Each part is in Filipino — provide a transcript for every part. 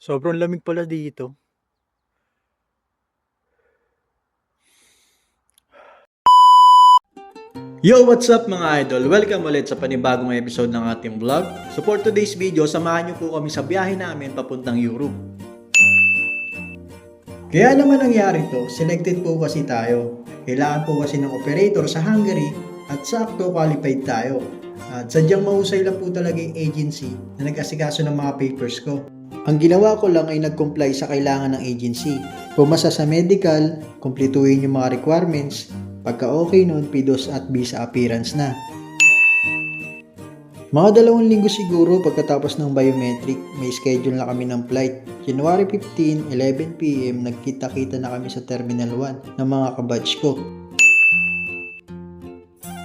Sobrang lamig pala dito. Yo, what's up mga idol? Welcome ulit sa panibagong episode ng ating vlog. So for today's video, samahan niyo po kami sa biyahe namin papuntang Europe. Kaya naman nangyari to, selected po kasi tayo. Kailangan po kasi ng operator sa Hungary at sakto qualified tayo. At sadyang mahusay lang po talaga yung agency na nag-asikaso ng mga papers ko. Ang ginawa ko lang ay nag-comply sa kailangan ng agency. Pumasa sa medical, kumpletuhin yung mga requirements. Pagka okay nun, PDOS at visa appearance na. Mga 2 linggo siguro pagkatapos ng biometric, may schedule na kami ng flight. January 15, 11pm, nagkita-kita na kami sa Terminal 1 ng mga kabatch ko.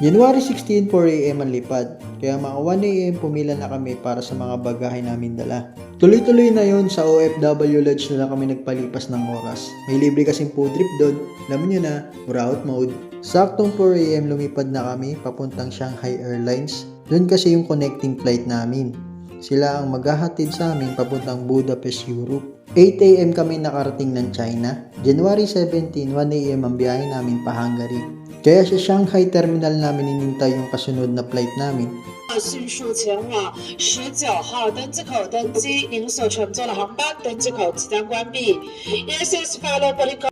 January 16, 4am ang lipad, kaya mga 1am pumila na kami para sa mga bagahe namin dala. Tuloy-tuloy na yon, sa OFW Lodge na lang kami nagpalipas ng oras. May libre kasing food trip doon, alam nyo na, route mode. Saktong 4am lumipad na kami papuntang Shanghai Airlines. Doon kasi yung connecting flight namin. Sila ang maghahatid sa amin papuntang Budapest, Europe. 8am kami nakarating ng China. January 17, 1am ang biyahe namin pa Hungary. Kaya sa Shanghai terminal namin inintay yung kasunod na flight namin. 迅速前往19号登机口登机，您所乘坐的航班登机口即将关闭。ESS follow protocol.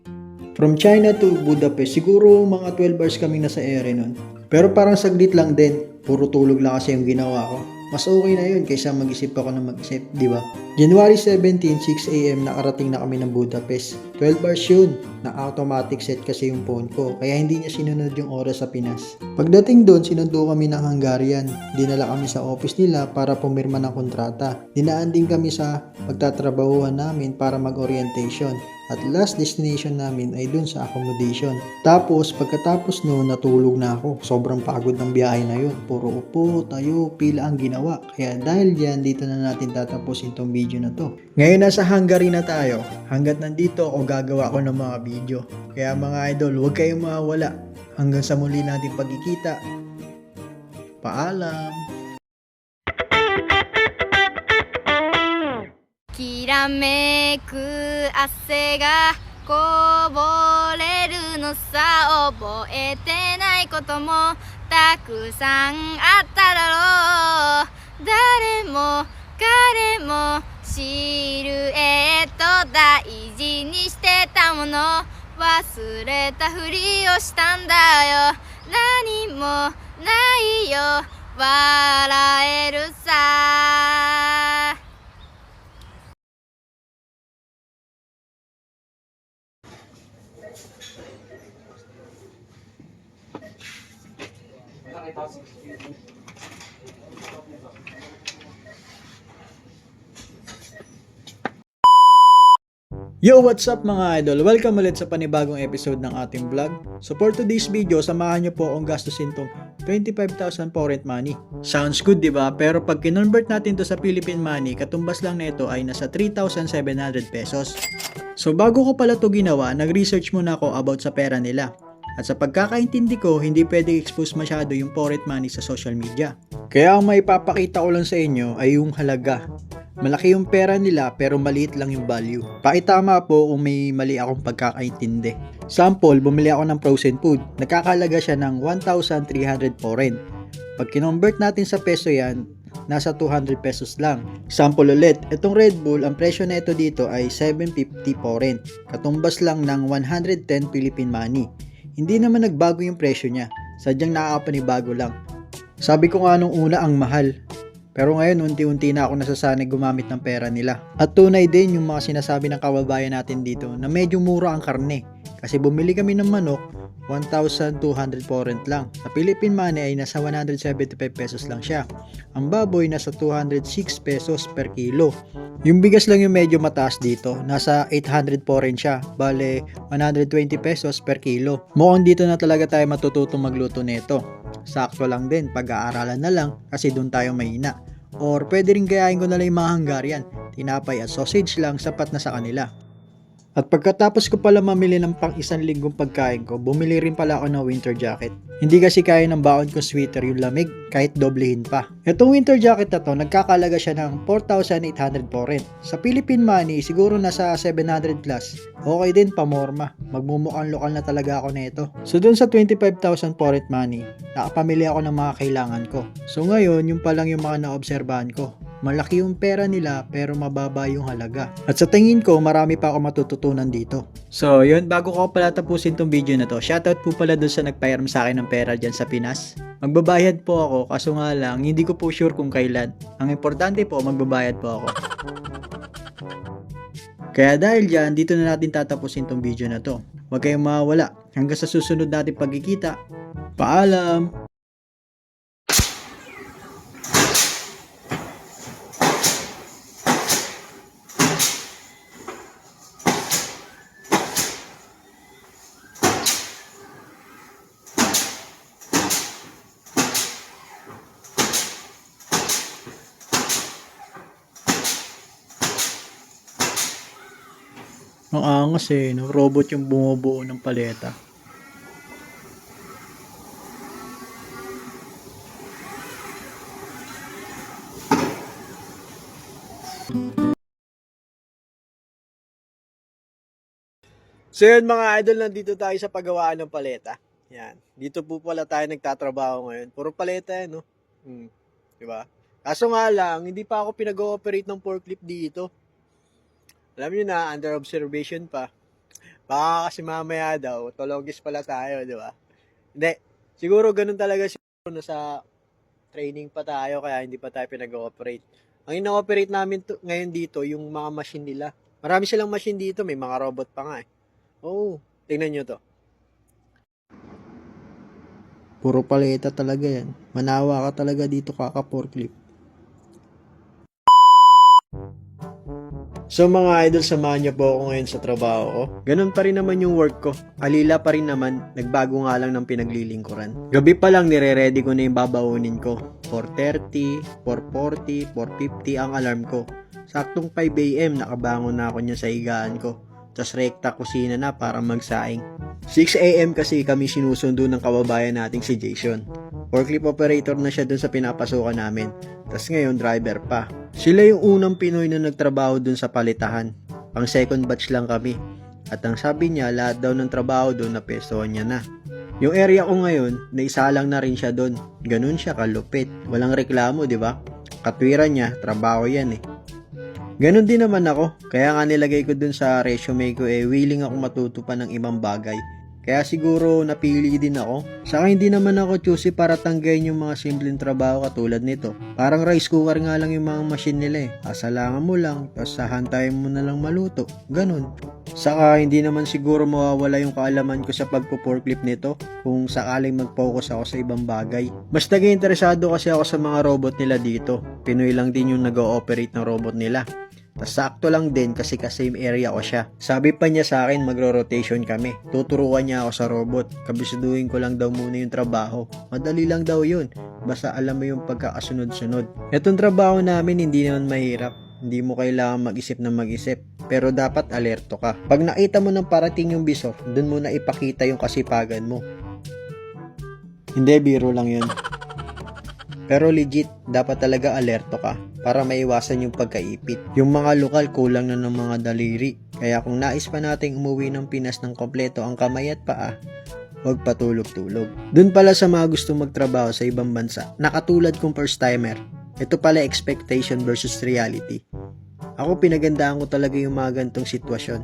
From China to Budapest, siguro mga 12 hours kami nasa ere nun. Pero parang saglit lang din, puro tulog lang kasi yung ginawa ko. Mas okay na yun kaysa mag-isip ako na mag-isip, di ba? January 17, 6am nakarating na kami ng Budapest. 12 hours yun. Na-automatic set kasi yung phone ko, kaya hindi niya sinunod yung oras sa Pinas. Pagdating doon, sinundo kami ng Hungarian. Dinala kami sa office nila para pumirma ng kontrata. Dinaan din kami sa pagtatrabahuhan namin para mag-orientation. At last destination namin ay dun sa accommodation. Tapos, pagkatapos noon, natulog na ako. Sobrang pagod ng biyahe na yun. Puro upo, tayo, pila ang ginawa. Kaya dahil dyan, dito na natin tatapusin tong video na to. Ngayon nasa Hungary na tayo. Hanggat nandito ako, gagawa ko ng mga video. Kaya mga idol, huwag kayong mawala. Hanggang sa muli natin pagkikita. Paalam! きらめく汗がこぼれるのさ覚えてないこともたくさんあっただろう誰も彼もシルエット大事にしてたもの忘れたふりをしたんだよ何もないよ笑えるさYo, what's up mga idol? Welcome ulit sa panibagong episode ng ating vlog. So for today's video, samahan nyo po akong gastusin tong 25,000 foreign money. Sounds good, di ba? Pero pag kinonvert natin to sa Philippine money, katumbas lang nito ay nasa 3,700 pesos. So bago ko pala to ginawa, nag-research muna ako about sa pera nila. At sa pagkakaintindi ko, hindi pwede expose masyado yung foreign money sa social media. Kaya ang maipapakita ko lang sa inyo ay yung halaga. Malaki yung pera nila pero maliit lang yung value. Pakitama po kung may mali akong pagkakaintindi. Sample, bumili ako ng frozen food. Nakakalaga siya ng 1,300 foreign. Pag kinonvert natin sa peso yan, nasa 200 pesos lang. Sample ulit, itong Red Bull, ang presyo na ito dito ay 750 foreign. Katumbas lang ng 110 Philippine money. Hindi naman nagbago yung presyo niya. Sadyang nakakapanibago lang. Sabi ko nga nung una ang mahal. Pero ngayon, unti-unti na ako nasasanay gumamit ng pera nila. At tunay din yung mga sinasabi ng kababayan natin dito na medyo mura ang karne. Kasi bumili kami ng manok, 1,200 foreign lang. Sa Philippine money ay nasa 175 pesos lang siya. Ang baboy nasa 206 pesos per kilo. Yung bigas lang yung medyo mataas dito, nasa 800 foreign siya. Bale, 120 pesos per kilo. Mukhang dito na talaga tayo matututong magluto nito. Sakto lang din, pag-aaralan na lang kasi doon tayo mahina. Or pwede rin gayahin ko na lang yung mga Hungarian. Tinapay at sausage lang, sapat na sa kanila. At pagkatapos ko pala mamili ng pang isang linggong pagkain ko, bumili rin pala ako ng winter jacket. Hindi kasi kaya ng baon ko sweater yung lamig kahit doblehin pa. Itong winter jacket na to, nagkakalaga siya ng 4,800 po rin. Sa Philippine money, siguro nasa 700 plus. Okay din, pamorma. Magmumukhang lokal na talaga ako nito. So dun sa 25,000 foreign money, nakapamili ako ng mga kailangan ko. So ngayon, yung pa lang yung mga naobserbahan ko. Malaki yung pera nila pero mababa yung halaga. At sa tingin ko, marami pa ako matututunan dito. So yun, bago ko pala tapusin tong video na to, shoutout po pala dun sa nagpairam sa akin ng pera dyan sa Pinas. Magbabayad po ako, kaso nga lang, hindi ko po sure kung kailan. Ang importante po, magbabayad po ako. Kaya dahil dyan, dito na natin tatapusin tong video na to. Huwag kayong mawawala. Hanggang sa susunod natin pagkikita. Paalam! Ang angas no? Robot yung bumubuo ng paleta. So yun mga idol, nandito tayo sa paggawaan ng paleta. Yan. Dito po pala tayo nagtatrabaho ngayon. Puro paleta no? Diba? Kaso nga lang, hindi pa ako pinag-ooperate ng forklift dito. Alam nyo na, under observation pa. Baka kasi mamaya daw, tologis pala tayo, di ba? Hindi. Siguro ganun talaga siguro nasa training pa tayo, kaya hindi pa tayo pinag-ooperate. Ang ina-operate namin ngayon dito, yung mga machine nila. Marami silang machine dito, may mga robot pa nga eh. Oo, tingnan nyo to. Puro paleta talaga yan. Manawa ka talaga dito kaka-forklift. So mga idol, samahan niyo po ako ngayon sa trabaho ko. Ganun pa rin naman yung work ko. Alila pa rin naman, nagbago nga lang ng pinaglilingkuran. Gabi pa lang nire-ready ko na yung babaunin ko. 4:30, 4:40, 4:50 ang alarm ko. Saktong 5 AM nakabangon na ako niya sa higaan ko. Tapos rekta kusina na para magsaing. 6 AM kasi kami sinusundo ng kababayan nating si Jason. Forklift operator na siya dun sa pinapasukan namin. Tapos ngayon driver pa. Sila yung unang Pinoy na nagtrabaho dun sa palitahan. Pang second batch lang kami. At ang sabi niya, lahat daw ng trabaho dun napestuhan niya na. Yung area ko ngayon, naisalang na rin siya dun. Ganun siya kalupit. Walang reklamo, di ba? Katwiran niya, trabaho yan eh. Ganun din naman ako. Kaya nga nilagay ko dun sa resume ko willing ako matuto pa ng ibang bagay. Kaya siguro napili din ako. Saka hindi naman ako choosy para tanggayin yung mga simpleng trabaho katulad nito. Parang rice cooker nga lang yung mga machine nila eh. Asalangan mo lang, tapos sahantayin mo na lang maluto. Ganun. Saka hindi naman siguro mawawala yung kaalaman ko sa pagpo-forklift nito kung sakaling mag-focus ako sa ibang bagay. Mas naging interesado kasi ako sa mga robot nila dito. Pinoy lang din yung nag-ooperate ng robot nila. Tas sakto lang din kasi same area ko siya. Sabi pa niya sa akin magro-rotation kami. Tuturuan niya ako sa robot. Kabisiduhin ko lang daw muna yung trabaho. Madali lang daw yun. Basta alam mo yung pagkakasunod-sunod. Etong trabaho namin hindi naman mahirap. Hindi mo kailangan mag-isip na mag-isip. Pero dapat alerto ka. Pag nakita mo ng parating yung bisok, dun mo na ipakita yung kasipagan mo. Hindi, biro lang yun. Pero legit, dapat talaga alerto ka para maiwasan yung pagkaipit. Yung mga lokal kulang na ng mga daliri. Kaya kung nais pa nating umuwi ng Pinas ng kompleto ang kamay at paa, huwag patulog-tulog. Dun pala sa mga gusto magtrabaho sa ibang bansa, nakatulad kong first timer, ito pala expectation versus reality. Ako pinagandaan ko talaga yung mga gantong sitwasyon.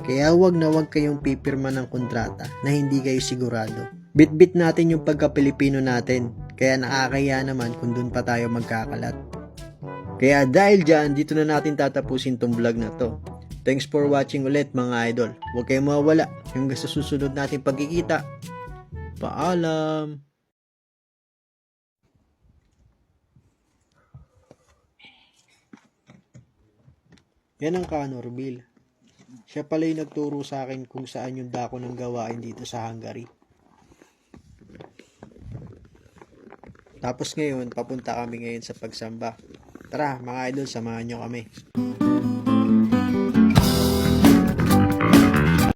Kaya huwag na huwag kayong pipirma ng kontrata na hindi kayo sigurado. Bit-bit natin yung pagka-Pilipino natin. Kaya nakakaya naman kung dun pa tayo magkakalat. Kaya dahil dyan, dito na natin tatapusin tong vlog na to. Thanks for watching ulit mga idol. Huwag kayong mawawala hanggang sa susunod natin pagkikita. Paalam! Yan ang Conor Bill. Siya pala yung nagturo sa akin kung saan yung dako ng gawain dito sa Hungary. Tapos ngayon, papunta kami ngayon sa pagsamba. Tara mga idol, samahan nyo kami.